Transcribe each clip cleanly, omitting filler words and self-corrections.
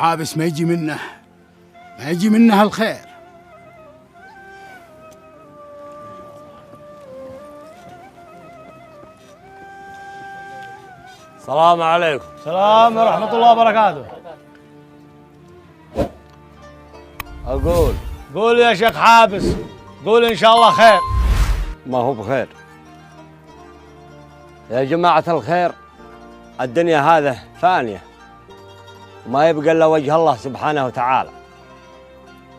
حابس ما يجي منه الخير. السلام عليكم. السلام ورحمة الله وبركاته. قول يا شيخ حابس، قول إن شاء الله خير. ما هو بخير يا جماعة الخير، الدنيا هذه فانية وما يبقى إلا وجه الله سبحانه وتعالى،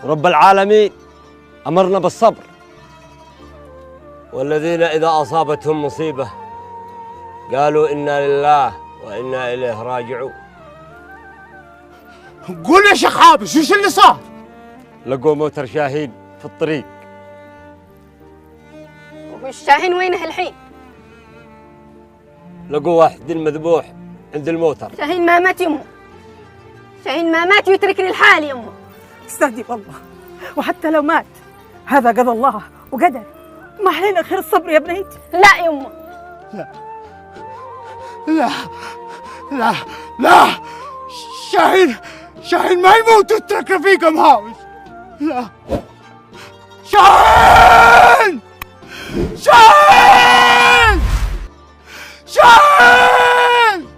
ورب العالمين أمرنا بالصبر، والذين إذا أصابتهم مصيبة قالوا إنا لله وإنا إليه راجعون. قول يا شيخ حابس وش اللي صار؟ لقوا موتر شاهين في الطريق. والشاهين وينه الحين؟ لقوا واحد المذبوح عند الموتر. شاهين ما مات يمه، شاهين ما مات ويتركني لحالي يمه. استهدي بالله، وحتى لو مات هذا قضى الله وقدر، ما علينا خير الصبر يا بنيتي. لا يمه، لا لا لا، شاهين ما يموت وتترك رفيقه مهاوش. لا، شاهين شاهين شاهين.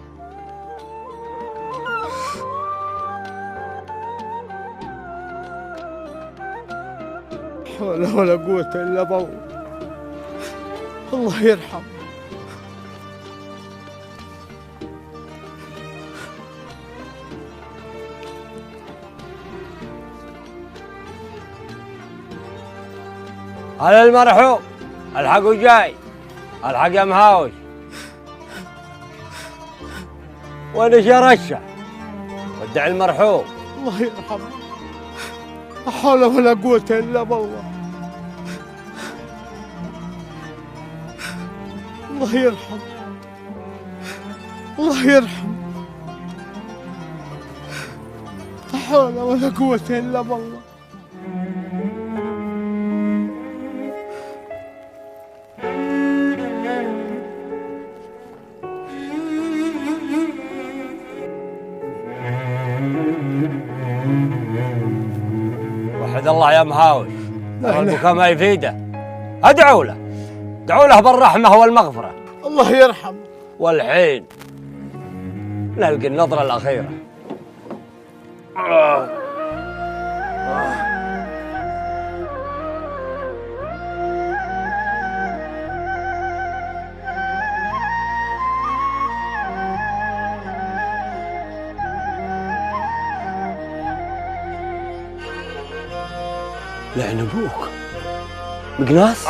حول ولا قوة إلا بالله. الله يرحم. على المرحوم، الحقوا جاي، الحق يا مهاوش. وين شرشة ودع المرحوم. الله يرحمه. لا حول ولا قوة إلا بالله. الله يرحمه، الله يرحمه. لا حول ولا قوة إلا بالله. وحد الله يا مهاوش، البكاء ما يفيده. ادعوا له، ادعوا له بالرحمة والمغفرة. الله يرحمه. والحين نلقي النظرة الأخيرة. لعن ابوك مقناص.